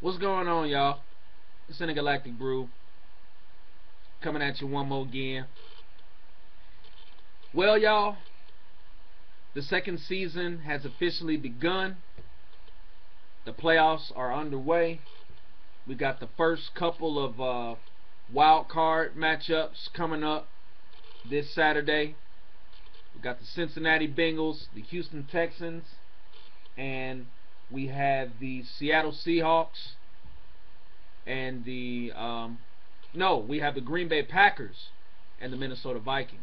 What's going on, y'all? It's Intergalactic Brew coming at you one more again. Well, y'all, the second season has officially begun. The playoffs are underway. We got the first couple of wild card matchups coming up this Saturday. We got the Cincinnati Bengals, the Houston Texans, and we have the Seattle Seahawks and we have the Green Bay Packers and the Minnesota Vikings.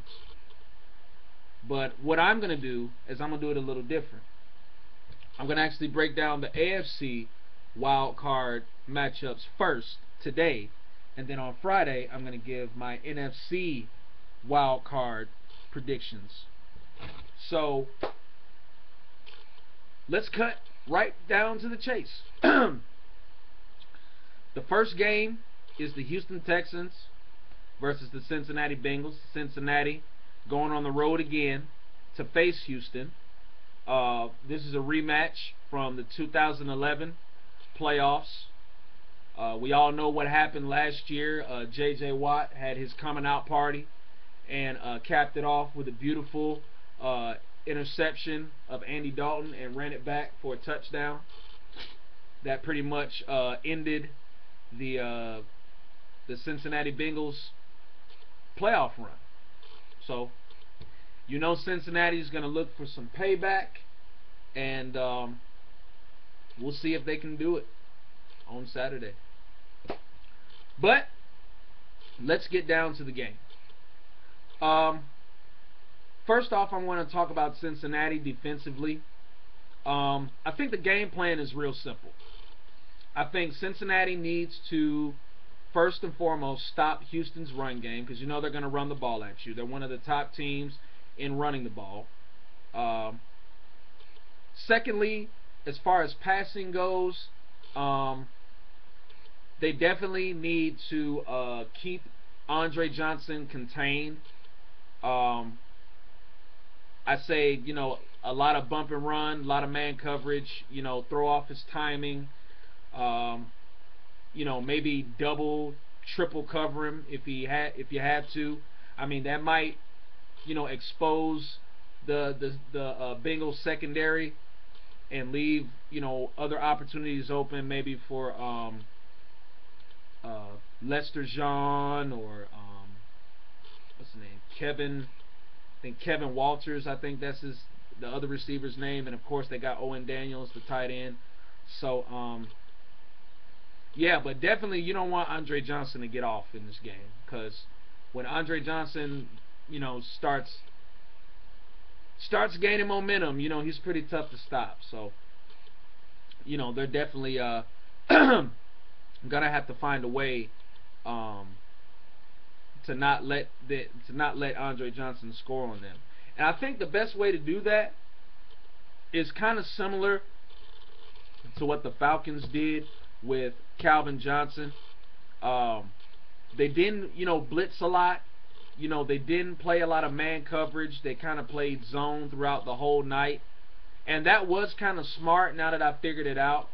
But what I'm going to do is I'm going to do it a little different. I'm going to actually break down the AFC wild card matchups first today, and then on Friday I'm going to give my NFC wild card predictions. So let's cut right down to the chase. The first game is the Houston Texans versus the Cincinnati Bengals. Cincinnati going on the road again to face Houston. This is a rematch from the 2011 playoffs. We all know what happened last year. J.J. Watt had his coming out party and capped it off with a beautiful interception of Andy Dalton and ran it back for a touchdown. That pretty much ended the Cincinnati Bengals playoff run. So you know Cincinnati's going to look for some payback, and we'll see if they can do it on Saturday. But let's get down to the game. First off, I want to talk about Cincinnati defensively. I think the game plan is real simple. I think Cincinnati needs to first and foremost stop Houston's run game, because you know they're going to run the ball at you. They're one of the top teams in running the ball. Secondly, as far as passing goes, they definitely need to keep Andre Johnson contained. I say, you know, a lot of bump and run, a lot of man coverage, you know, throw off his timing. You know, maybe double, triple cover him if you had to. I mean, that might, you know, expose the Bengals secondary and leave, you know, other opportunities open, maybe for Lester Jean or what's his name, Kevin Walters. I think that's the other receiver's name, and of course they got Owen Daniels, the tight end. So yeah, but definitely you don't want Andre Johnson to get off in this game, because when Andre Johnson, you know, starts gaining momentum, you know, he's pretty tough to stop. So, you know, they're definitely gonna have to find a way to not let Andre Johnson score on them. And I think the best way to do that is kind of similar to what the Falcons did with Calvin Johnson. They didn't, you know, blitz a lot. You know, they didn't play a lot of man coverage. They kind of played zone throughout the whole night. And that was kind of smart now that I figured it out,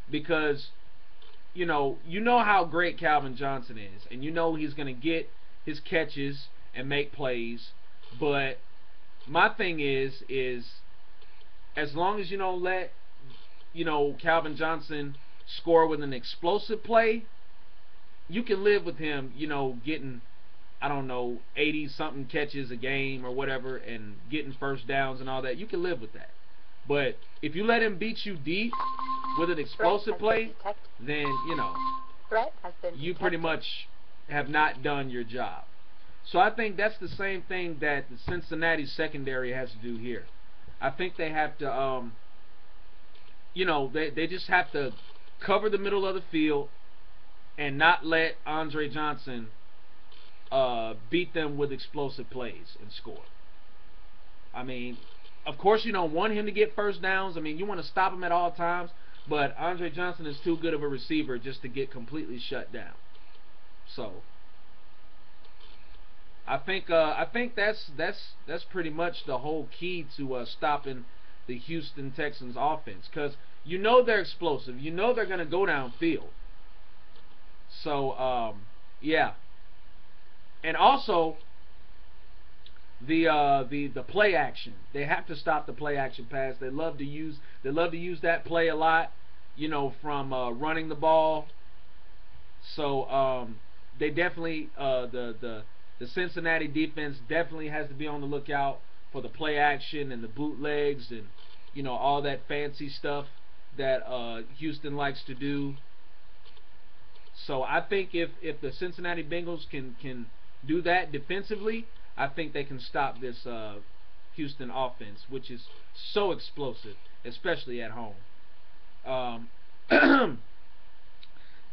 because you know how great Calvin Johnson is, and you know he's going to get his catches and make plays. But my thing is as long as you don't let, you know, Calvin Johnson score with an explosive play, you can live with him, you know, getting, I don't know, 80-something catches a game or whatever, and getting first downs and all that. You can live with that. But if you let him beat you deep with an explosive play, then, you know, you pretty much have not done your job. So I think that's the same thing that the Cincinnati secondary has to do here. I think they have to, you know, they just have to cover the middle of the field and not let Andre Johnson beat them with explosive plays and score. I mean, of course you don't want him to get first downs. I mean, you want to stop him at all times, but Andre Johnson is too good of a receiver just to get completely shut down. So I think that's pretty much the whole key to stopping the Houston Texans offense, because you know they're explosive. You know they're going to go downfield. So, yeah. And also, the play action. They have to stop the play action pass. They love to use that play a lot, you know, from running the ball. So they definitely the Cincinnati defense definitely has to be on the lookout for the play action and the bootlegs and, you know, all that fancy stuff that Houston likes to do. So I think if the Cincinnati Bengals can do that defensively, I think they can stop this Houston offense, which is so explosive, especially at home.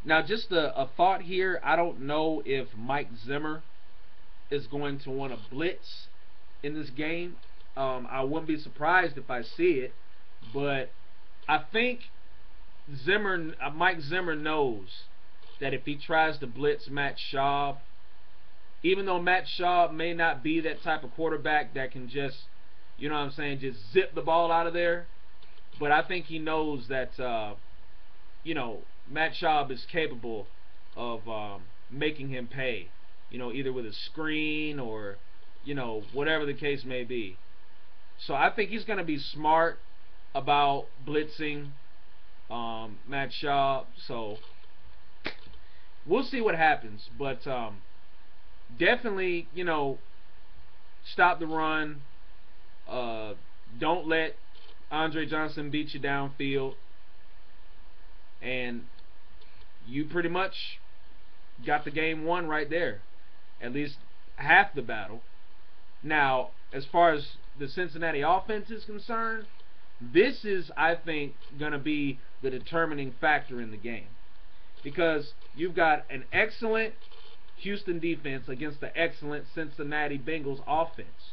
Now, just a thought here. I don't know if Mike Zimmer is going to want to blitz in this game. I wouldn't be surprised if I see it, but I think Mike Zimmer knows that if he tries to blitz Matt Schaub, even though Matt Schaub may not be that type of quarterback that can just, you know what I'm saying, just zip the ball out of there, but I think he knows that, you know, Matt Schaub is capable of making him pay, you know, either with a screen or, you know, whatever the case may be. So I think he's going to be smart about blitzing Matt Schaub. So we'll see what happens, but definitely, you know, stop the run. Don't let Andre Johnson beat you downfield, and you pretty much got the game won right there, at least half the battle. Now, as far as the Cincinnati offense is concerned, this is, I think, going to be the determining factor in the game, because you've got an excellent Houston defense against the excellent Cincinnati Bengals offense.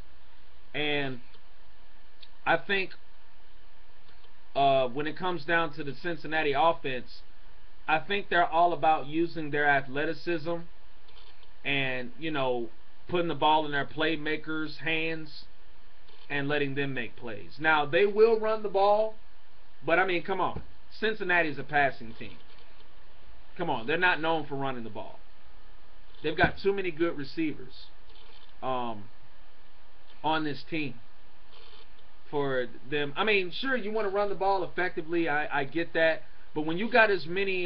And I think when it comes down to the Cincinnati offense, I think they're all about using their athleticism and, you know, putting the ball in their playmakers' hands and letting them make plays. Now, they will run the ball, but I mean, come on. Cincinnati's a passing team. Come on, they're not known for running the ball. They've got too many good receivers on this team for them. I mean, sure, you want to run the ball effectively. I get that. But when you got as many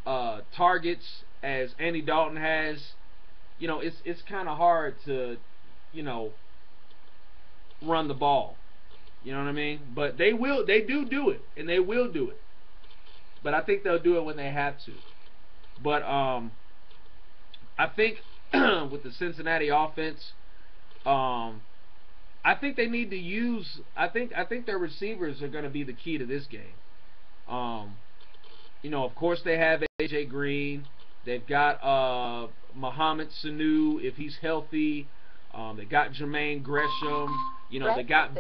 targets as Andy Dalton has, you know, it's kind of hard to, you know, run the ball. You know what I mean? But they do it, and they will do it. But I think they'll do it when they have to. But I think with the Cincinnati offense, I think they need to use. I think their receivers are going to be the key to this game. You know, of course they have AJ Green. They've got Mohamed Sanu if he's healthy. They got Jermaine Gresham. You know, they got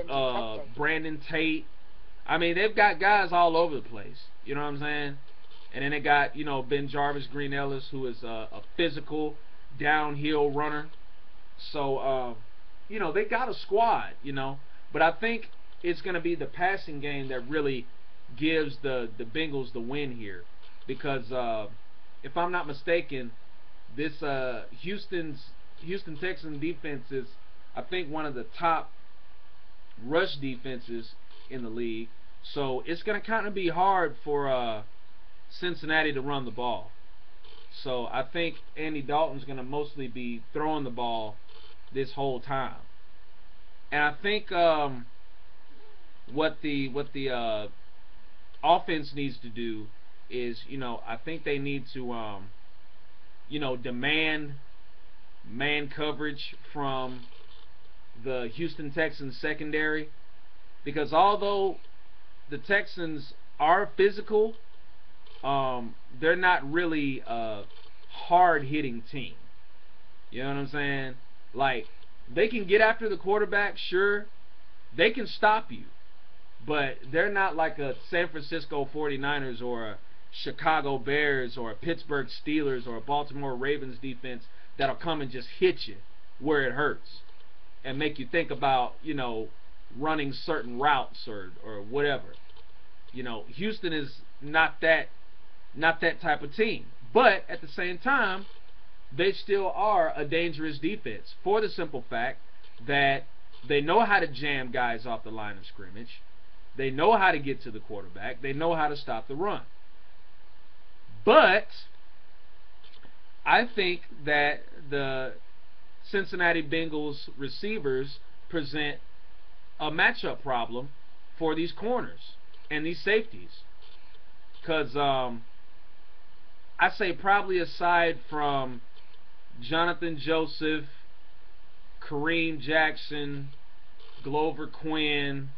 Brandon Tate. I mean, they've got guys all over the place. You know what I'm saying? And then they got, you know, Ben Jarvis, Green Ellis, who is a physical downhill runner. So, you know, they got a squad, you know. But I think it's going to be the passing game that really gives the Bengals the win here. Because, if I'm not mistaken, this Houston Texans defense is, I think, one of the top rush defenses in the league. So it's going to kind of be hard for Cincinnati to run the ball. So I think Andy Dalton's going to mostly be throwing the ball this whole time. And I think what the offense needs to do is, you know, I think they need to you know, demand man coverage from the Houston Texans secondary, because although the Texans are physical, they're not really a hard-hitting team. You know what I'm saying? Like, they can get after the quarterback, sure. They can stop you. But they're not like a San Francisco 49ers or a Chicago Bears or a Pittsburgh Steelers or a Baltimore Ravens defense that'll come and just hit you where it hurts and make you think about, you know, running certain routes or whatever. You know, Houston is not that type of team. But at the same time, they still are a dangerous defense for the simple fact that they know how to jam guys off the line of scrimmage. They know how to get to the quarterback. They know how to stop the run. But I think that the Cincinnati Bengals receivers present a matchup problem for these corners and these safeties. Because I say probably aside from Jonathan Joseph, Kareem Jackson, Glover Quinn,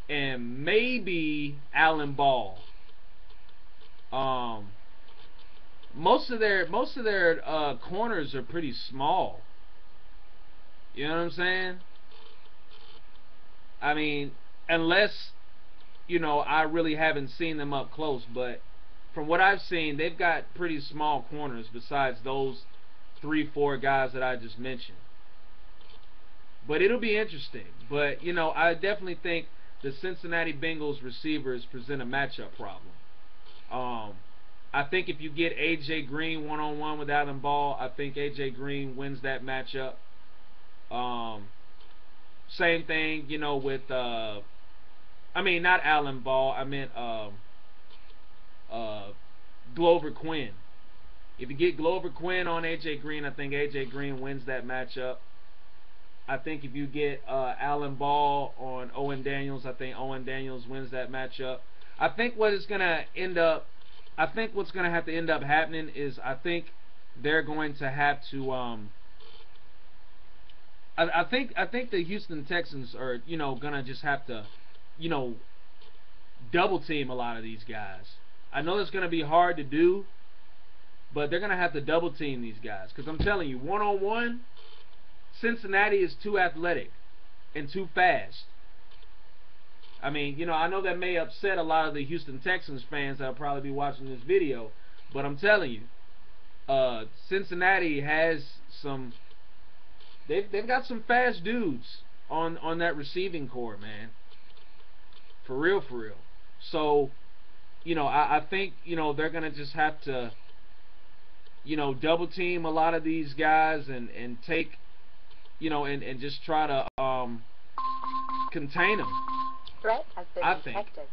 and maybe Alan Ball. Most of their corners are pretty small. You know what I'm saying? I mean, unless, you know, I really haven't seen them up close, but from what I've seen, they've got pretty small corners besides those 3-4 guys that I just mentioned. But it'll be interesting. But, you know, I definitely think the Cincinnati Bengals receivers present a matchup problem. I think if you get A.J. Green one-on-one with Alan Ball, I think A.J. Green wins that matchup. Same thing, you know, with, I mean, not Alan Ball, I meant Glover Quinn. If you get Glover Quinn on A.J. Green, I think A.J. Green wins that matchup. I think if you get Alan Ball on Owen Daniels, I think Owen Daniels wins that matchup. I think what's going to have to end up happening is I think they're going to have to I think the Houston Texans are, you know, going to just have to, you know, double team a lot of these guys. I know it's going to be hard to do, but they're going to have to double team these guys, because I'm telling you, one-on-one, Cincinnati is too athletic and too fast. I mean, you know, I know that may upset a lot of the Houston Texans fans that will probably be watching this video, but I'm telling you, Cincinnati has some. They've got some fast dudes on that receiving core, man. For real, for real. So, you know, I think, you know, they're gonna just have to, you know, double team a lot of these guys and take, you know, and just try to contain them. Threat has been I detected. think.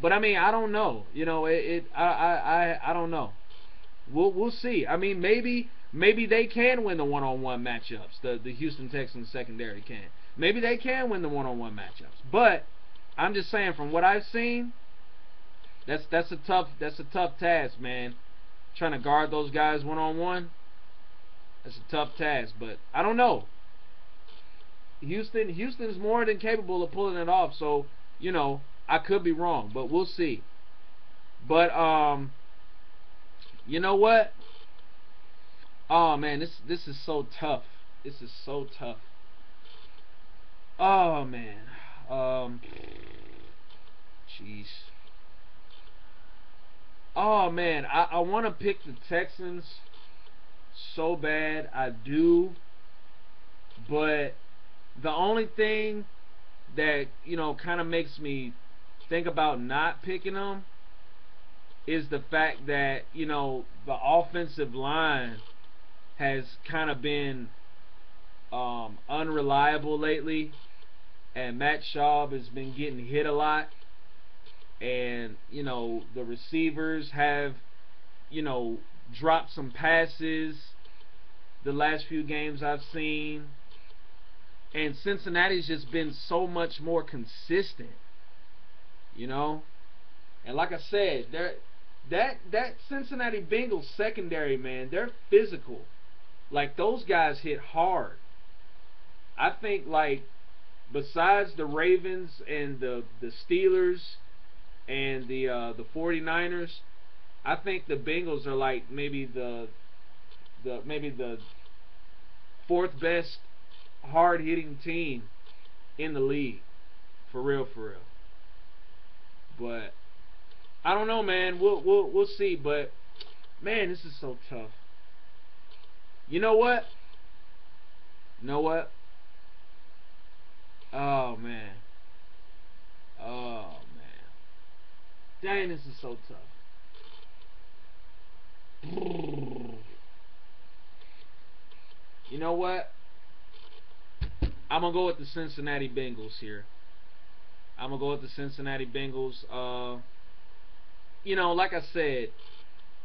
But I mean, I don't know. You know, I don't know. We'll see. I mean, maybe they can win the one-on-one matchups. The Houston Texans secondary can. Maybe they can win the one-on-one matchups. But I'm just saying, from what I've seen, that's a tough task, man. Trying to guard those guys one-on-one, that's a tough task. But I don't know. Houston's more than capable of pulling it off. So, you know, I could be wrong, but we'll see. But you know what? Oh man, this is so tough. This is so tough. Oh man. Jeez. Oh man, I want to pick the Texans so bad. I do. But the only thing that, you know, kind of makes me think about not picking them is the fact that, you know, the offensive line has kind of been unreliable lately, and Matt Schaub has been getting hit a lot, and, you know, the receivers have, you know, dropped some passes the last few games I've seen. And Cincinnati's just been so much more consistent, you know. And like I said, that Cincinnati Bengals secondary, man, they're physical. Like, those guys hit hard. I think, like, besides the Ravens and the Steelers and the 49ers, I think the Bengals are like maybe the fourth best hard-hitting team in the league, for real, for real. But I don't know, man. We'll see. But man, this is so tough. You know what? You know what? Oh man. Oh man. Dang, this is so tough. You know what? I'm gonna go with the Cincinnati Bengals here. I'm gonna go with the Cincinnati Bengals. Like I said,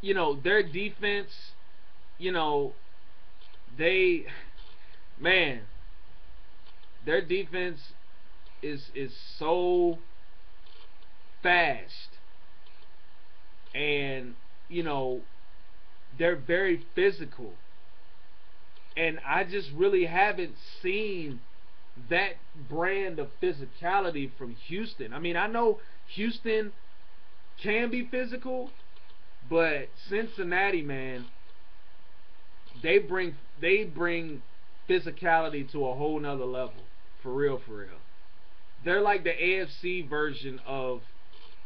their defense, you know, they, man, their defense is so fast, and they're very physical, and I just really haven't seen that brand of physicality from Houston. I mean, I know Houston can be physical, but Cincinnati, man, they bring physicality to a whole nother level. For real, for real. They're like the AFC version of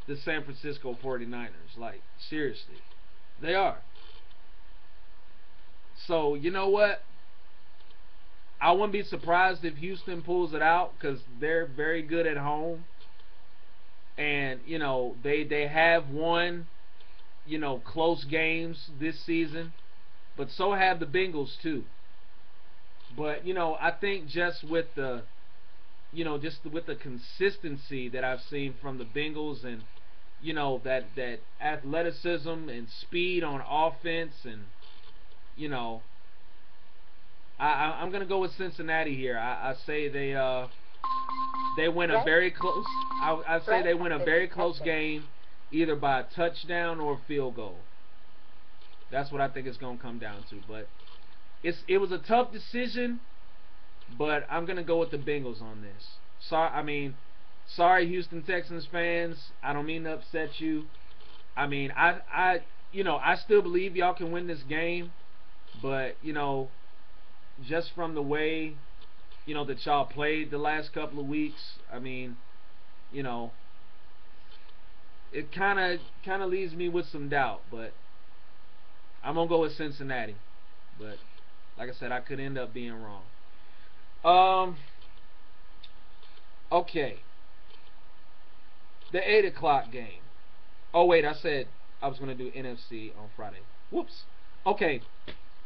the San Francisco 49ers. Like, seriously. They are. So, you know what? I wouldn't be surprised if Houston pulls it out, because they're very good at home. And, they have won, close games this season. But so have the Bengals too. But, I think just with the consistency that I've seen from the Bengals, and that athleticism and speed on offense, and I'm gonna go with Cincinnati here. I say they win a very close. I say they win a very close game, either by a touchdown or a field goal. That's what I think it's gonna come down to. But it was a tough decision, but I'm gonna go with the Bengals on this. Sorry, Houston Texans fans. I don't mean to upset you. I mean, I still believe y'all can win this game, but just from the way that y'all played the last couple of weeks, I mean, it kind of leaves me with some doubt. But I'm gonna go with Cincinnati. But like I said, I could end up being wrong. Okay. The 8 o'clock game. Oh wait, I said I was gonna do NFC on Friday. Whoops. Okay.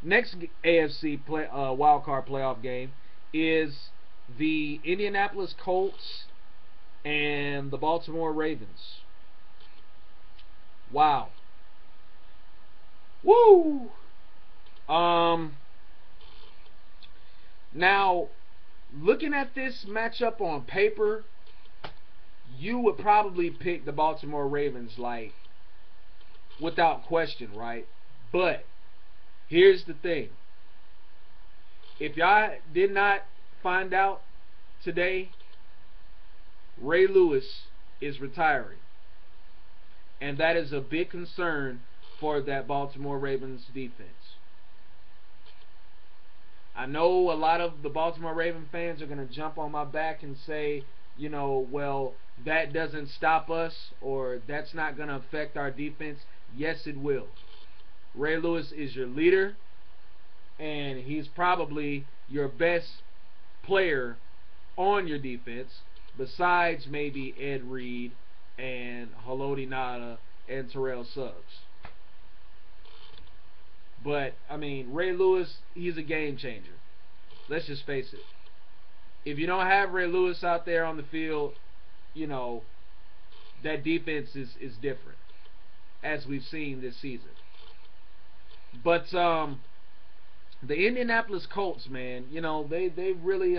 Next AFC wild card playoff game is the Indianapolis Colts and the Baltimore Ravens. Wow. Woo! Now, looking at this matchup on paper, you would probably pick the Baltimore Ravens, like, without question, right? But here's the thing. If y'all did not find out today, Ray Lewis is retiring. And that is a big concern for that Baltimore Ravens defense. I know a lot of the Baltimore Raven fans are going to jump on my back and say, well, that doesn't stop us, or that's not going to affect our defense. Yes, it will. Ray Lewis is your leader, and he's probably your best player on your defense, besides maybe Ed Reed and Haloti Ngata and Terrell Suggs. But, I mean, Ray Lewis, he's a game changer. Let's just face it. If you don't have Ray Lewis out there on the field, that defense is different, as we've seen this season. But the Indianapolis Colts, man, they really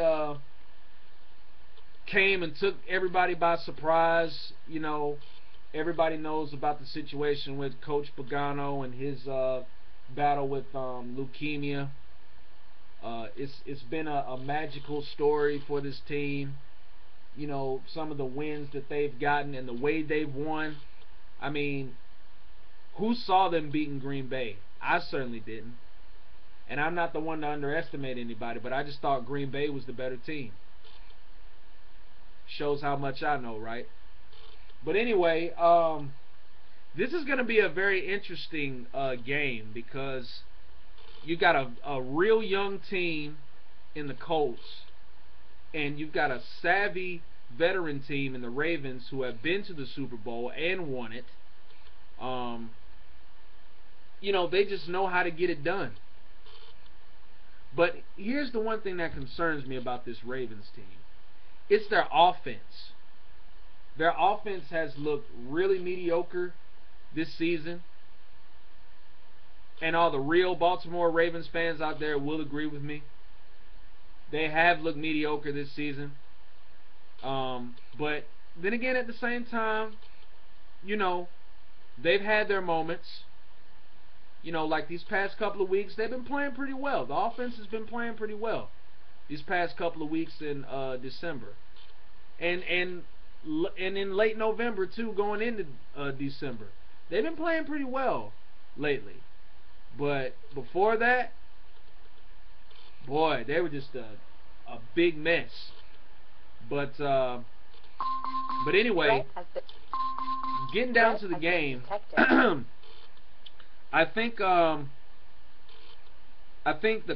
came and took everybody by surprise. Everybody knows about the situation with Coach Pagano and his battle with leukemia. It's been a magical story for this team. Some of the wins that they've gotten and the way they've won. I mean, who saw them beating Green Bay? I certainly didn't. And I'm not the one to underestimate anybody, but I just thought Green Bay was the better team. Shows how much I know, right? But anyway, this is going to be a very interesting game, because you got a real young team in the Colts, and you've got a savvy veteran team in the Ravens who have been to the Super Bowl and won it. You know, they just know how to get it done. But here's the one thing that concerns me about this Ravens team. It's their offense. Their offense has looked really mediocre this season. And all the real Baltimore Ravens fans out there will agree with me. They have looked mediocre this season. But then again, at the same time, you know, they've had their moments. You know, like these past couple of weeks, they've been playing pretty well. The offense has been playing pretty well these past couple of weeks in December, and in late November too, going into December, they've been playing pretty well lately. But before that, boy, they were just a big mess. But anyway, getting down to the game. I think the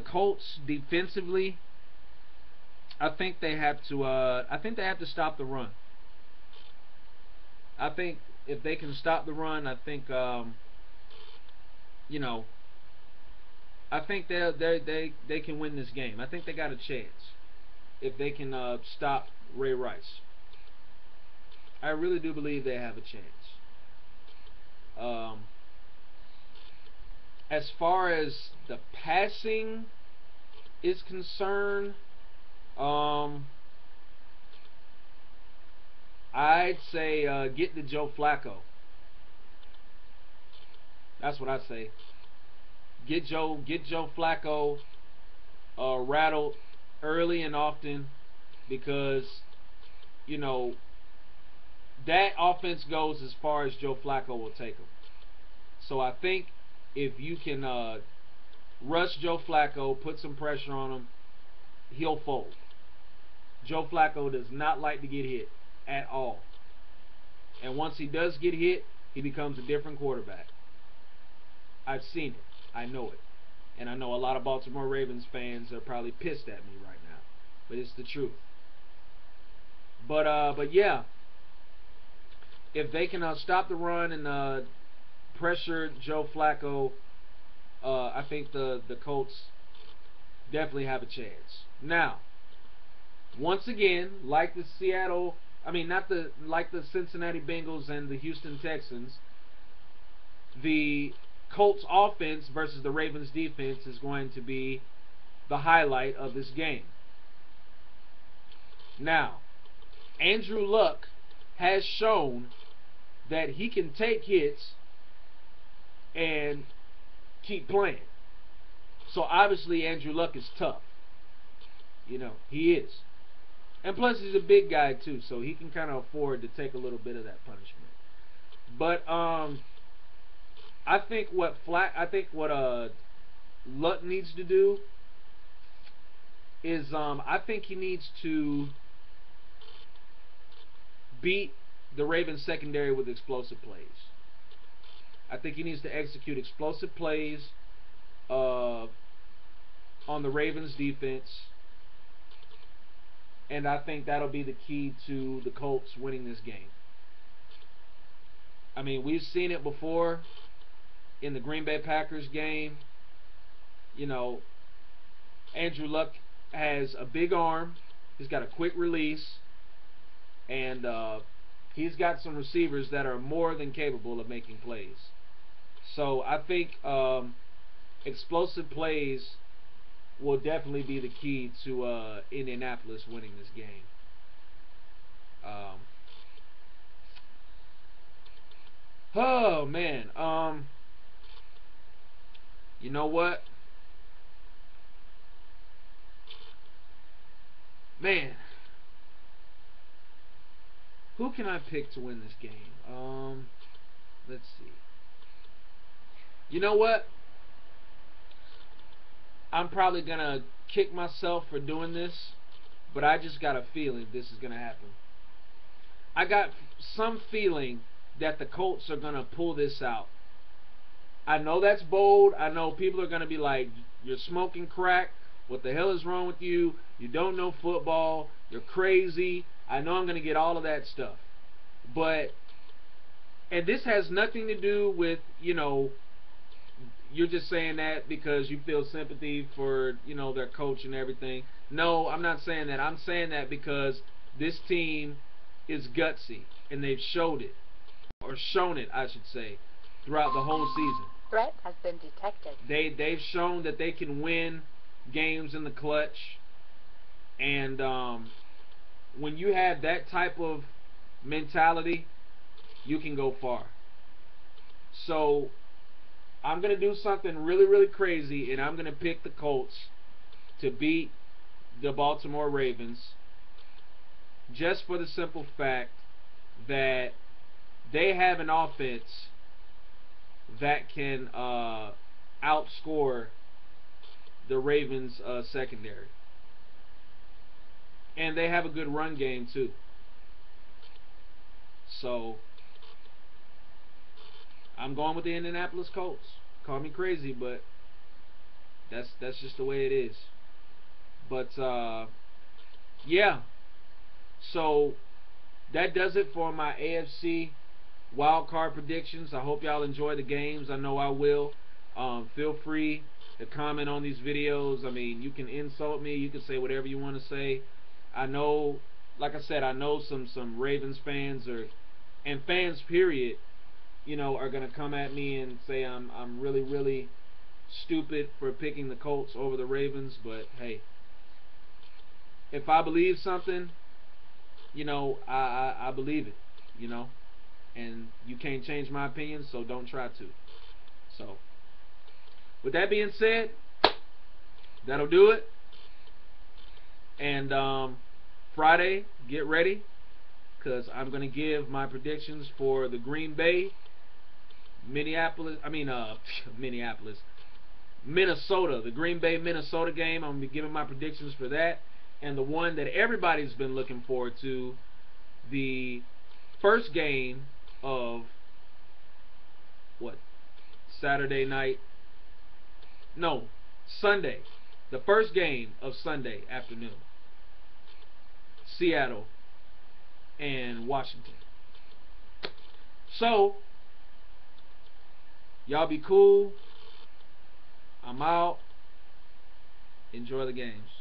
Colts defensively, I think they have to stop the run. I think if they can stop the run, I think you know, I think they can win this game. I think they got a chance if they can stop Ray Rice. I really do believe they have a chance. As far as the passing is concerned, I'd say get to Joe Flacco. That's what I'd say. Get Joe Flacco rattled early and often, because you know that offense goes as far as Joe Flacco will take them. So I think if you can rush Joe Flacco, put some pressure on him, he'll fold. Joe Flacco does not like to get hit at all. And once he does get hit, he becomes a different quarterback. I've seen it. I know it. And I know a lot of Baltimore Ravens fans are probably pissed at me right now. But it's the truth. But yeah, if they can stop the run and pressure Joe Flacco, I think the Colts definitely have a chance. Now, once again, like the Cincinnati Bengals and the Houston Texans, the Colts offense versus the Ravens defense is going to be the highlight of this game. Now, Andrew Luck has shown that he can take hits and keep playing. So obviously Andrew Luck is tough. You know, he is. And plus he's a big guy too, so he can kind of afford to take a little bit of that punishment. But I think what Luck needs to do is I think he needs to beat the Ravens secondary with explosive plays. I think he needs to execute explosive plays on the Ravens defense, and I think that'll be the key to the Colts winning this game. I mean, we've seen it before in the Green Bay Packers game. You know, Andrew Luck has a big arm. He's got a quick release, and he's got some receivers that are more than capable of making plays. So I think explosive plays will definitely be the key to Indianapolis winning this game. Oh man, you know what, man, who can I pick to win this game? Let's see. You know what? I'm probably gonna kick myself for doing this, but I just got a feeling this is gonna happen. I got some feeling that the Colts are gonna pull this out. I know that's bold. I know people are gonna be like, "You're smoking crack. What the hell is wrong with you? You don't know football. you're crazy. I know I'm going to get all of that stuff. But, and this has nothing to do with, you know, you're just saying that because you feel sympathy for, you know, their coach and everything. No, I'm not saying that. I'm saying that because this team is gutsy, and they've showed it, or shown it, I should say, throughout the whole season. Threat has been detected. They've shown that they can win games in the clutch, and when you have that type of mentality, you can go far. So I'm going to do something really, really crazy, and I'm going to pick the Colts to beat the Baltimore Ravens, just for the simple fact that they have an offense that can outscore the Ravens secondary. And they have a good run game too. So I'm going with the Indianapolis Colts. Call me crazy, but that's just the way it is. But yeah. So that does it for my AFC wildcard predictions. I hope y'all enjoy the games. I know I will. Feel free to comment on these videos. I mean, you can insult me. You can say whatever you want to say. I know, like I said, I know some Ravens fans and fans period, you know, are gonna come at me and say I'm really, really stupid for picking the Colts over the Ravens. But hey, if I believe something, you know, I believe it, you know, and you can't change my opinion, so don't try to. So with that being said, that'll do it. And Friday, get ready, because I'm going to give my predictions for the Green Bay, Minnesota, the Green Bay, Minnesota game. I'm going to be giving my predictions for that. And the one that everybody's been looking forward to, the first game of, what, Saturday night? No, Sunday. The first game of Sunday afternoon. Seattle and Washington. So, y'all be cool. I'm out. Enjoy the games.